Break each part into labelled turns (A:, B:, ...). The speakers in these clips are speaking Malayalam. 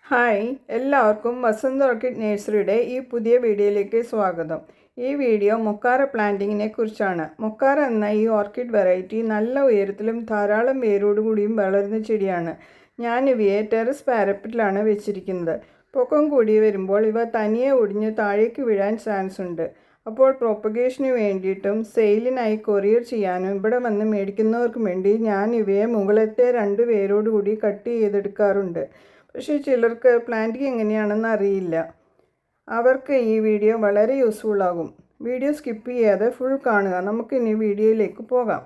A: ഹായ്, എല്ലാവർക്കും വസന്ത് ഓർക്കിഡ് നഴ്സറിയുടെ ഈ പുതിയ വീഡിയോയിലേക്ക് സ്വാഗതം. ഈ വീഡിയോ മൊക്കാറ പ്ലാന്റിങ്ങിനെ കുറിച്ചാണ്. മൊക്കാറ എന്ന ഈ ഓർക്കിഡ് വെറൈറ്റി നല്ല ഉയരത്തിലും ധാരാളം വേരോടുകൂടിയും വളരുന്ന ചെടിയാണ്. ഞാനിവയെ ടെറസ് പാരപ്പറ്റിലാണ് വെച്ചിരിക്കുന്നത്. പൊക്കം കൂടി വരുമ്പോൾ ഇവ തനിയെ ഒടിഞ്ഞ് താഴേക്ക് വീഴാൻ ചാൻസ് ഉണ്ട്. അപ്പോൾ പ്രൊപ്പഗേഷന് വേണ്ടിയിട്ടും സെയിലിനായി കൊറിയർ ചെയ്യാനും ഇവിടെ വന്ന് മേടിക്കുന്നവർക്കും വേണ്ടി ഞാൻ ഇവയെ മുകളിലത്തെ 2 വേരോടുകൂടി കട്ട് ചെയ്തെടുക്കാറുണ്ട്. പക്ഷേ ചിലർക്ക് പ്ലാന്റിങ് എങ്ങനെയാണെന്ന് അറിയില്ല. അവർക്ക് ഈ വീഡിയോ വളരെ യൂസ്ഫുൾ ആകും. വീഡിയോ സ്കിപ്പ് ചെയ്യാതെ ഫുൾ കാണുക. നമുക്കിനി വീഡിയോയിലേക്ക് പോകാം.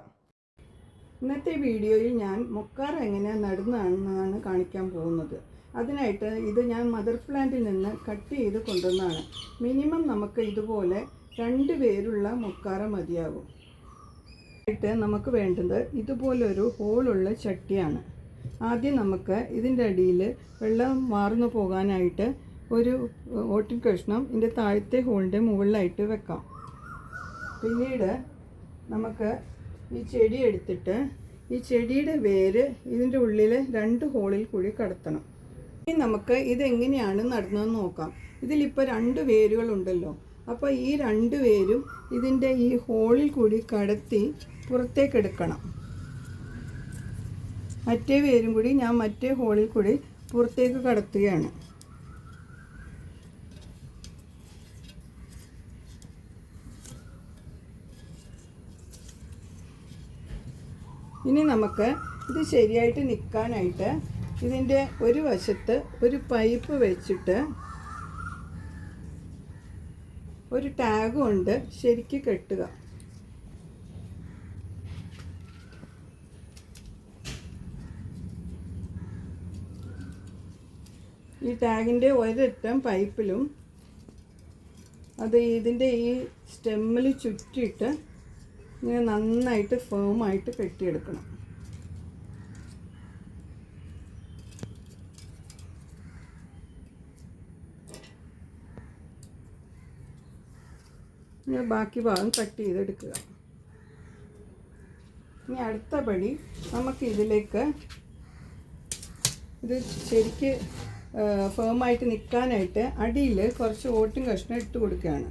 A: ഇന്നത്തെ വീഡിയോയിൽ ഞാൻ മൊക്കാറ എങ്ങനെ നടുന്നതാണെന്നാണ് കാണിക്കാൻ പോകുന്നത്. അതിനായിട്ട് ഇത് ഞാൻ മദർ പ്ലാന്റിൽ നിന്ന് കട്ട് ചെയ്ത് കൊണ്ടുവന്നതാണ്. മിനിമം നമുക്ക് ഇതുപോലെ 2 വേരുള്ള മൊക്കാറ മതിയാകും. നമുക്ക് വേണ്ടത് ഇതുപോലൊരു ഹോളുള്ള ചട്ടിയാണ്. ആദ്യം നമുക്ക് ഇതിൻ്റെ അടിയിൽ വെള്ളം വാർന്നു പോകാനായിട്ട് ഒരു ഓട്ടിൻ കഷ്ണം ഇതിൻ്റെ താഴത്തെ ഹോളിൻ്റെ മുകളിലായിട്ട് വെക്കാം. പിന്നീട് നമുക്ക് ഈ ചെടി എടുത്തിട്ട് ഈ ചെടിയുടെ വേര് ഇതിൻ്റെ ഉള്ളിൽ 2 ഹോളിൽ കൂടി കടത്തണം. ഇനി നമുക്ക് ഇതെങ്ങനെയാണ് നടുന്നതെന്ന് നോക്കാം. ഇതിലിപ്പോൾ 2 വേരുകളുണ്ടല്ലോ. അപ്പോൾ ഈ 2 വേരും ഇതിൻ്റെ ഈ ഹോളിൽ കൂടി കടത്തി പുറത്തേക്കെടുക്കണം. മറ്റേ വേരും കൂടി ഞാൻ മറ്റേ ഹോളിൽ കൂടി പുറത്തേക്ക് കടത്തുകയാണ്. ഇനി നമുക്ക് ഇത് ശരിയായിട്ട് നിൽക്കാനായിട്ട് ഇതിൻ്റെ ഒരു വശത്ത് ഒരു പൈപ്പ് വെച്ചിട്ട് ഒരു ടാഗ് കൊണ്ട് ശരിക്ക് കെട്ടുക. ഈ ടാഗിൻ്റെ ഒരറ്റം പൈപ്പിലും അത് ഇതിൻ്റെ ഈ സ്റ്റെമ്മിൽ ചുറ്റിയിട്ട് ഇങ്ങനെ നന്നായിട്ട് ഫേമായിട്ട് കെട്ടിയെടുക്കണം. ഇനി ബാക്കി ഭാഗം കട്ട് ചെയ്തെടുക്കുക. ഇനി അടുത്ത പടി നമുക്ക് ഇതിലേക്ക് ഇത് ശരിക്ക് ഫേമായിട്ട് നിൽക്കാനായിട്ട് അടിയിൽ കുറച്ച് ഓട്ടിൻ കഷ്ണം ഇട്ട് കൊടുക്കുകയാണ്.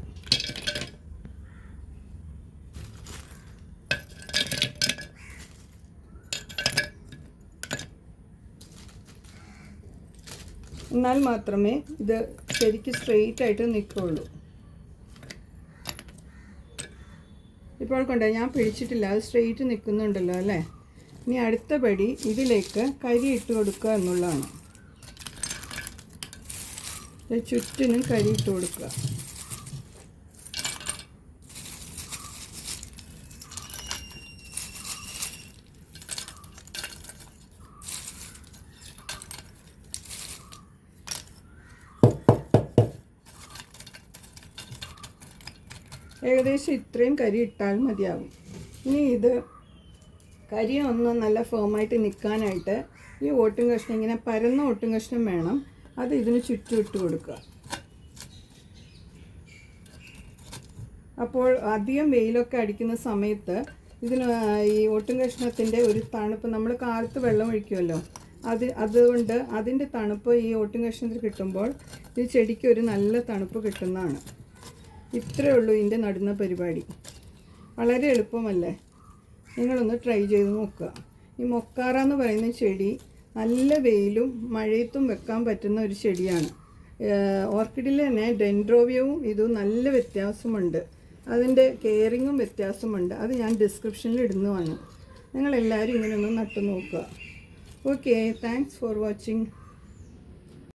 A: എന്നാൽ മാത്രമേ ഇത് ശരിക്ക് സ്ട്രെയിറ്റ് ആയിട്ട് നിൽക്കുകയുള്ളൂ. ഇപ്പോൾ കണ്ടോ, ഞാൻ പിടിച്ചിട്ടില്ല, അത് സ്ട്രെയിറ്റ് നിൽക്കുന്നുണ്ടല്ലോ അല്ലേ. ഇനി അടുത്ത പടി ഇതിലേക്ക് കരി ഇട്ട് കൊടുക്കുക എന്നുള്ളതാണ്. ചുറ്റിനും കരി ഇട്ട് കൊടുക്കുക. ഏകദേശം ഇത്രയും കരി ഇട്ടാൽ മതിയാകും. ഇനി ഇത് കരി ഒന്ന് നല്ല ഫേമായിട്ട് നിൽക്കാനായിട്ട് ഈ ഓട്ടും കഷ്ണം ഇങ്ങനെ പരന്ന ഓട്ടും കഷ്ണം വേണം. അത് ഇതിന് ചുറ്റും ഇട്ട് കൊടുക്കുക. അപ്പോൾ അധികം വെയിലൊക്കെ അടിക്കുന്ന സമയത്ത് ഇതിന് ഈ ഓട്ടും കഷ്ണത്തിൻ്റെ ഒരു തണുപ്പ്, നമ്മൾ കാലത്ത് വെള്ളം ഒഴിക്കുമല്ലോ, അതുകൊണ്ട് അതിൻ്റെ തണുപ്പ് ഈ ഓട്ടും കഷ്ണത്തിൽ കിട്ടുമ്പോൾ ഈ ചെടിക്ക് ഒരു നല്ല തണുപ്പ് കിട്ടുന്നതാണ്. ഇത്രയേ ഉള്ളൂ ഇതിൻ്റെ നടുന്ന പരിപാടി. വളരെ എളുപ്പമല്ലേ? നിങ്ങളൊന്ന് ട്രൈ ചെയ്ത് നോക്കുക. ഈ മൊക്കാറ എന്ന് പറയുന്ന ചെടി നല്ല വെയിലും മഴയത്തും വെക്കാൻ പറ്റുന്ന ഒരു ചെടിയാണ്. ഓർക്കിഡിൽ തന്നെ ഡെൻഡ്രോബിയവും ഇതും നല്ല വ്യത്യാസമുണ്ട്. അതിൻ്റെ കെയറിങ്ങും വ്യത്യാസമുണ്ട്. അത് ഞാൻ ഡിസ്ക്രിപ്ഷനിൽ ഇടുന്നതാണ്. നിങ്ങളെല്ലാവരും ഇങ്ങനെയൊന്ന് നട്ടു നോക്കുക. Okay, thanks for watching.